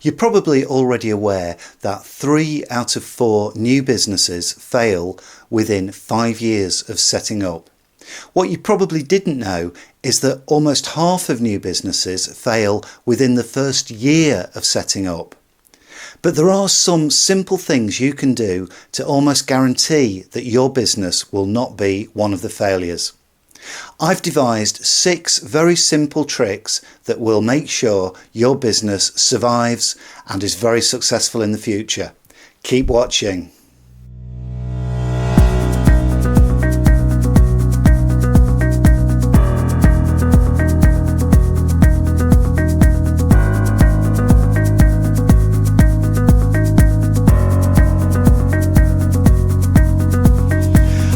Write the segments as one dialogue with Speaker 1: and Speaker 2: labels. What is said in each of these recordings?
Speaker 1: You're probably already aware that 3 out of 4 new businesses fail within 5 years of setting up. What you probably didn't know is that almost half of new businesses fail within the first year of setting up. But there are some simple things you can do to almost guarantee that your business will not be one of the failures. I've devised 6 very simple tricks that will make sure your business survives and is very successful in the future. Keep watching.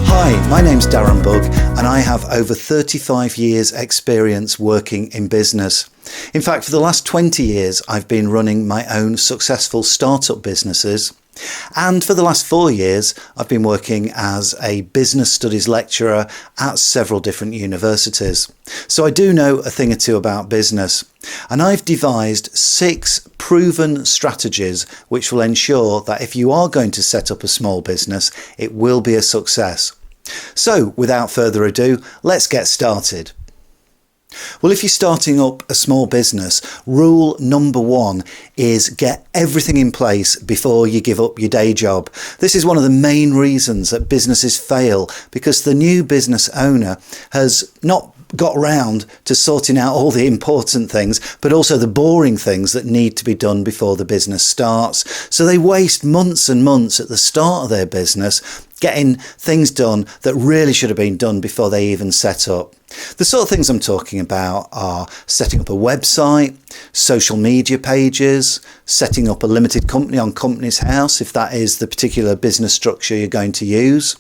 Speaker 1: Hi, my name's Darren Bugg and I have over 35 years experience working in business. In fact, for the last 20 years I've been running my own successful startup businesses, and for the last 4 years I've been working as a business studies lecturer at several different universities. So I do know a thing or two about business, and I've devised 6 proven strategies which will ensure that if you are going to set up a small business, it will be a success. So without further ado, let's get started. Well, if you're starting up a small business, rule number 1 is get everything in place before you give up your day job. This is one of the main reasons that businesses fail, because the new business owner has not got round to sorting out all the important things, but also the boring things that need to be done before the business starts. So they waste months and months at the start of their business getting things done that really should have been done before they even set up. The sort of things I'm talking about are setting up a website, social media pages, setting up a limited company on Companies House if that is the particular business structure you're going to use,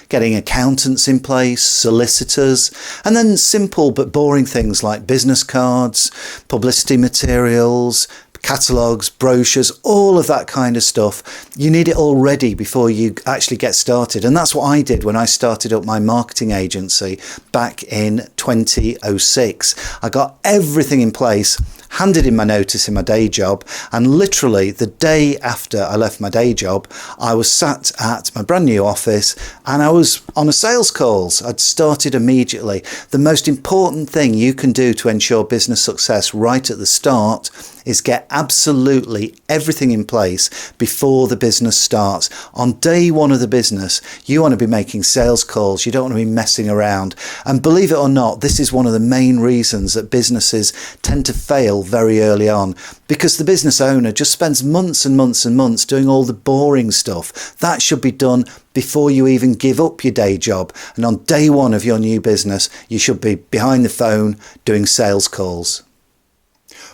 Speaker 1: getting accountants in place, solicitors, and then simple but boring things like business cards, publicity materials, catalogues, brochures, all of that kind of stuff. You need it all ready before you actually get started. And that's what I did when I started up my marketing agency back in 2006. I got everything in place, handed in my notice in my day job, and literally the day after I left my day job, I was sat at my brand new office and I was on a sales calls. I'd started immediately. The most important thing you can do to ensure business success right at the start is get absolutely everything in place before the business starts. On day 1 of the business, you want to be making sales calls. You don't want to be messing around. And believe it or not, this is one of the main reasons that businesses tend to fail very early on, because the business owner just spends months and months and months doing all the boring stuff. That should be done before you even give up your day job. And on day 1 of your new business, you should be behind the phone doing sales calls.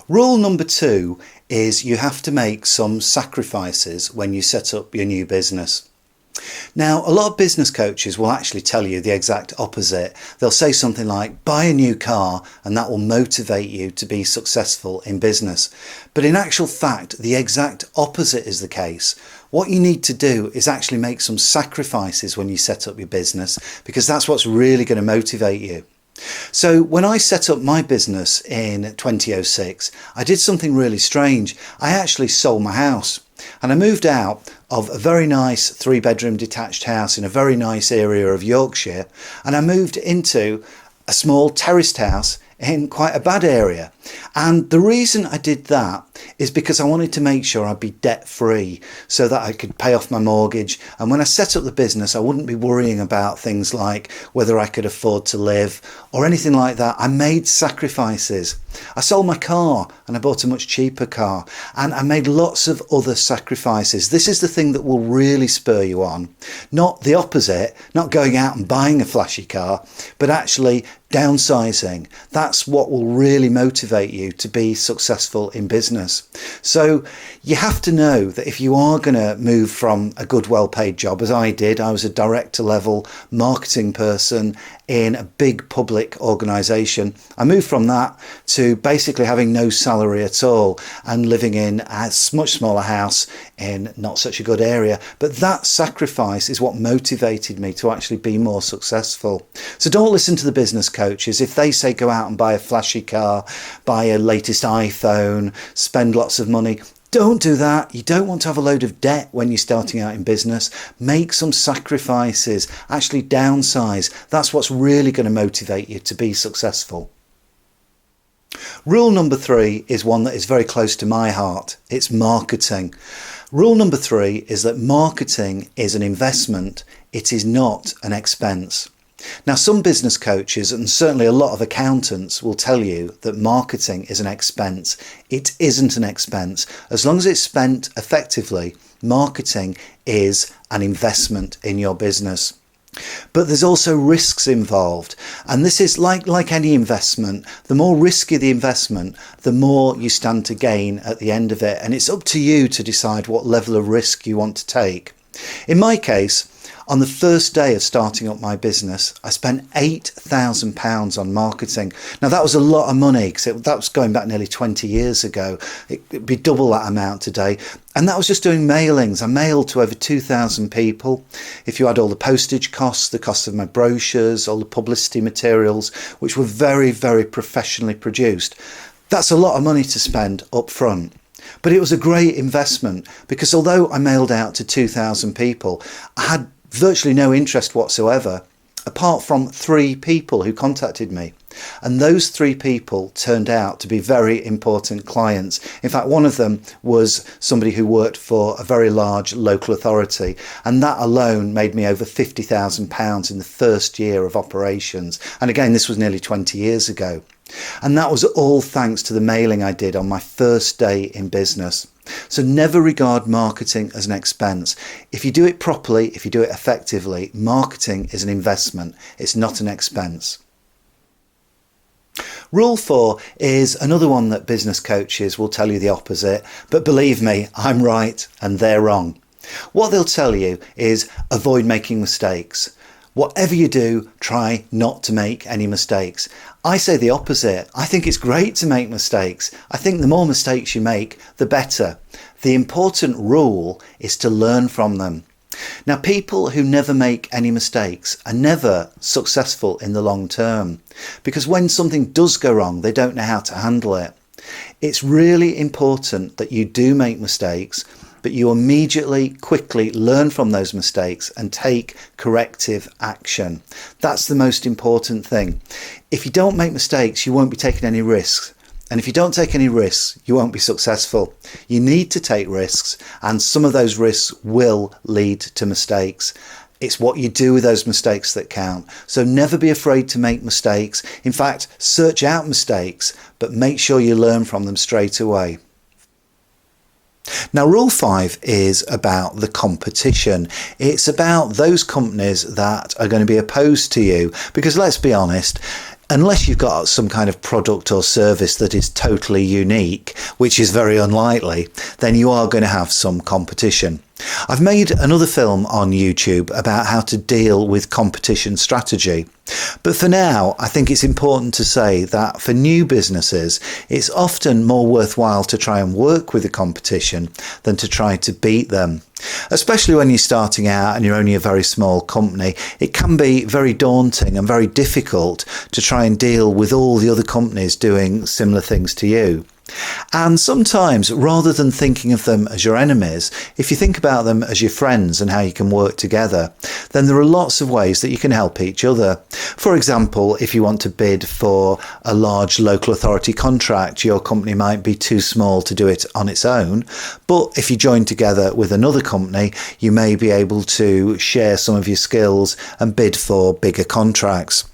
Speaker 1: Rule number 2 is you have to make some sacrifices when you set up your new business. Now, a lot of business coaches will actually tell you the exact opposite. They'll say something like, buy a new car and that will motivate you to be successful in business. But in actual fact, the exact opposite is the case. What you need to do is actually make some sacrifices when you set up your business, because that's what's really going to motivate you. So when I set up my business in 2006, I did something really strange. I actually sold my house and I moved out of a very nice 3-bedroom detached house in a very nice area of Yorkshire, and I moved into a small terraced house in quite a bad area. And the reason I did that is because I wanted to make sure I'd be debt free so that I could pay off my mortgage. And when I set up the business, I wouldn't be worrying about things like whether I could afford to live or anything like that. I made sacrifices. I sold my car and I bought a much cheaper car, and I made lots of other sacrifices. This is the thing that will really spur you on, not the opposite, not going out and buying a flashy car, but actually downsizing. That's what will really motivate you to be successful in business. So you have to know that if you are going to move from a good, well-paid job, as I did, I was a director level marketing person in a big public organisation. I moved from that to basically having no salary at all and living in a much smaller house in not such a good area. But that sacrifice is what motivated me to actually be more successful. So don't listen to the business coaches. If they say go out and buy a flashy car, buy a latest iPhone, spend lots of money, Don't do that. You don't want to have a load of debt when you're starting out in business. Make some sacrifices, actually downsize. That's what's really going to motivate you to be successful. Rule number 3 is one that is very close to my heart. It's marketing. Rule number 3 is that marketing is an investment. It is not an expense. Now, some business coaches and certainly a lot of accountants will tell you that marketing is an expense. It isn't an expense. As long as it's spent effectively, marketing is an investment in your business. But there's also risks involved. And this is like any investment. The more risky the investment, the more you stand to gain at the end of it. And it's up to you to decide what level of risk you want to take. In my case, on the first day of starting up my business, I spent £8,000 on marketing. Now, that was a lot of money because that was going back nearly 20 years ago. It'd be double that amount today. And that was just doing mailings. I mailed to over 2,000 people. If you add all the postage costs, the cost of my brochures, all the publicity materials, which were very, very professionally produced, that's a lot of money to spend up front. But it was a great investment because although I mailed out to 2,000 people, I had virtually no interest whatsoever, apart from 3 people who contacted me. And those 3 people turned out to be very important clients. In fact, one of them was somebody who worked for a very large local authority. And that alone made me over £50,000 in the first year of operations. And again, this was nearly 20 years ago. And that was all thanks to the mailing I did on my first day in business. So never regard marketing as an expense. If you do it properly, if you do it effectively, marketing is an investment. It's not an expense. Rule 4 is another one that business coaches will tell you the opposite, but believe me, I'm right and they're wrong. What they'll tell you is avoid making mistakes. Whatever you do, try not to make any mistakes. I say the opposite. I think it's great to make mistakes. I think the more mistakes you make, the better. The important rule is to learn from them. Now, people who never make any mistakes are never successful in the long term, because when something does go wrong, they don't know how to handle it. It's really important that you do make mistakes, but you immediately, quickly learn from those mistakes and take corrective action. That's the most important thing. If you don't make mistakes, you won't be taking any risks. And if you don't take any risks, you won't be successful. You need to take risks, and some of those risks will lead to mistakes. It's what you do with those mistakes that count. So never be afraid to make mistakes. In fact, search out mistakes, but make sure you learn from them straight away. Now, rule 5 is about the competition. It's about those companies that are going to be opposed to you, because let's be honest, unless you've got some kind of product or service that is totally unique, which is very unlikely, then you are going to have some competition. I've made another film on YouTube about how to deal with competition strategy. But for now, I think it's important to say that for new businesses, it's often more worthwhile to try and work with the competition than to try to beat them. Especially when you're starting out and you're only a very small company, it can be very daunting and very difficult to try and deal with all the other companies doing similar things to you. And sometimes, rather than thinking of them as your enemies, if you think about them as your friends and how you can work together, then there are lots of ways that you can help each other. For example, if you want to bid for a large local authority contract, your company might be too small to do it on its own. But if you join together with another company, you may be able to share some of your skills and bid for bigger contracts.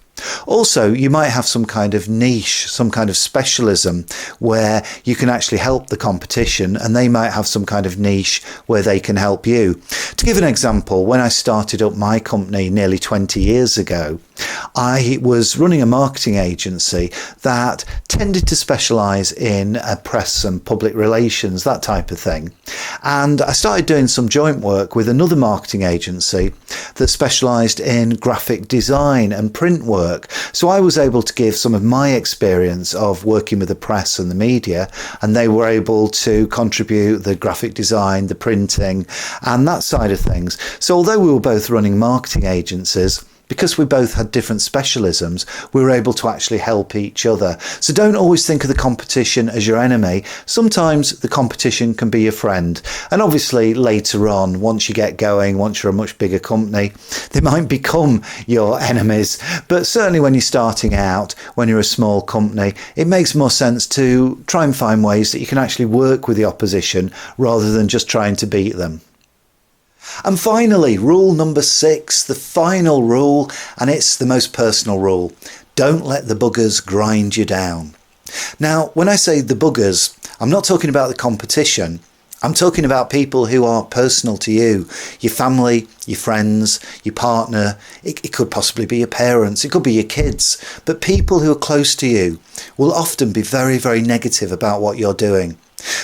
Speaker 1: Also, you might have some kind of niche, some kind of specialism where you can actually help the competition, and they might have some kind of niche where they can help you. To give an example, when I started up my company nearly 20 years ago, I was running a marketing agency that tended to specialise in press and public relations, that type of thing. And I started doing some joint work with another marketing agency that specialised in graphic design and print work. So I was able to give some of my experience of working with the press and the media, and they were able to contribute the graphic design, the printing, and that side of things. So although we were both running marketing agencies, because we both had different specialisms, we were able to actually help each other. So don't always think of the competition as your enemy. Sometimes the competition can be your friend. And obviously later on, once you get going, once you're a much bigger company, they might become your enemies. But certainly when you're starting out, when you're a small company, it makes more sense to try and find ways that you can actually work with the opposition rather than just trying to beat them. And finally, rule number 6, the final rule, and it's the most personal rule. Don't let the buggers grind you down. Now, when I say the buggers, I'm not talking about the competition. I'm talking about people who are personal to you, your family, your friends, your partner. It could possibly be your parents, it could be your kids, but people who are close to you will often be very, very negative about what you're doing.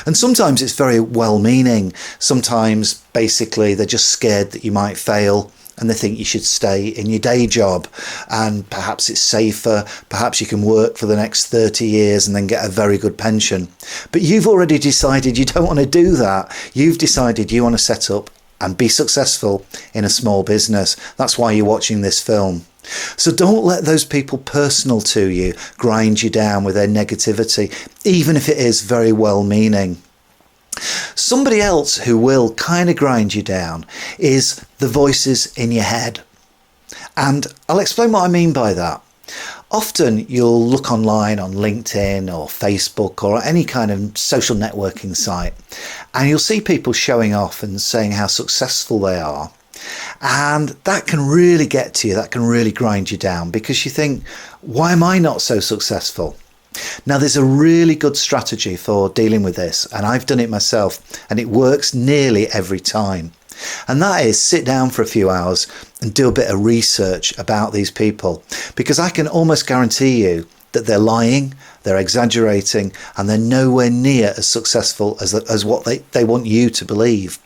Speaker 1: And sometimes it's very well-meaning. Sometimes basically they're just scared that you might fail and they think you should stay in your day job, and perhaps it's safer, perhaps you can work for the next 30 years and then get a very good pension. But you've already decided you don't want to do that. You've decided you want to set up and be successful in a small business. That's why you're watching this film. So don't let those people personal to you grind you down with their negativity, even if it is very well-meaning. Somebody else who will kind of grind you down is the voices in your head. And I'll explain what I mean by that. Often you'll look online on LinkedIn or Facebook or any kind of social networking site, and you'll see people showing off and saying how successful they are. And that can really get to you, that can really grind you down, because you think, why am I not so successful? Now, there's a really good strategy for dealing with this, and I've done it myself, and it works nearly every time. And that is sit down for a few hours and do a bit of research about these people, because I can almost guarantee you that they're lying, they're exaggerating, and they're nowhere near as successful as what they want you to believe.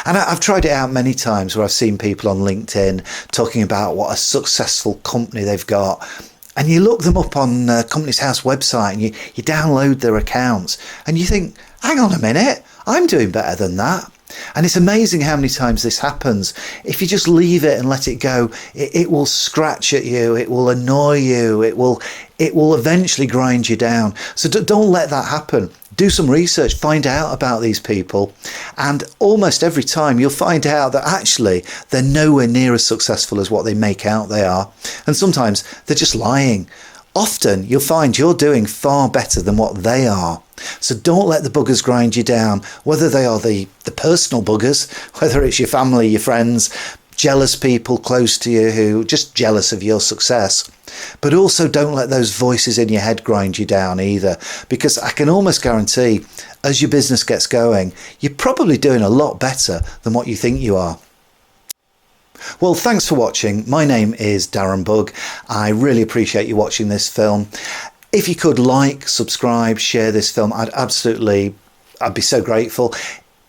Speaker 1: And I've tried it out many times where I've seen people on LinkedIn talking about what a successful company they've got. And you look them up on Companies House website and you download their accounts and you think, hang on a minute, I'm doing better than that. And it's amazing how many times this happens. If you just leave it and let it go, it will scratch at you, it will annoy you, it will eventually grind you down. So don't let that happen. Do some research, find out about these people, and almost every time you'll find out that actually they're nowhere near as successful as what they make out they are. And sometimes they're just lying. Often you'll find you're doing far better than what they are. So don't let the buggers grind you down, whether they are the personal buggers, whether it's your family, your friends, jealous people close to you who are just jealous of your success. But also don't let those voices in your head grind you down either, because I can almost guarantee as your business gets going, you're probably doing a lot better than what you think you are. Well, thanks for watching. My name is Darren Bugg. I really appreciate you watching this film. If you could like, subscribe, share this film, I'd be so grateful.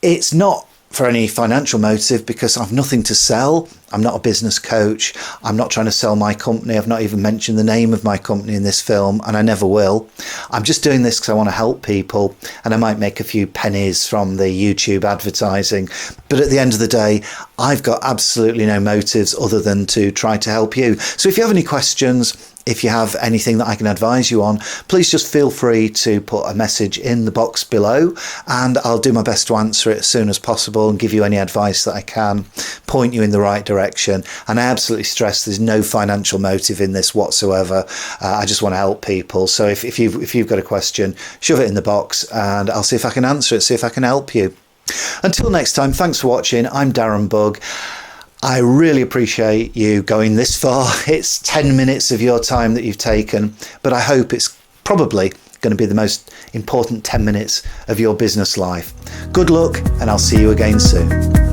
Speaker 1: It's not for any financial motive because I've nothing to sell. I'm not a business coach. I'm not trying to sell my company. I've not even mentioned the name of my company in this film, and I never will. I'm just doing this because I want to help people, and I might make a few pennies from the YouTube advertising. But at the end of the day, I've got absolutely no motives other than to try to help you. So if you have any questions, if you have anything that I can advise you on, please just feel free to put a message in the box below and I'll do my best to answer it as soon as possible and give you any advice that I can, point you in the right direction. And I absolutely stress there's no financial motive in this whatsoever. I just want to help people. So if you've got a question, shove it in the box and I'll see if I can answer it, see if I can help you. Until next time, thanks for watching. I'm Darren Bugg. I really appreciate you going this far. It's 10 minutes of your time that you've taken, but I hope it's probably going to be the most important 10 minutes of your business life. Good luck, and I'll see you again soon.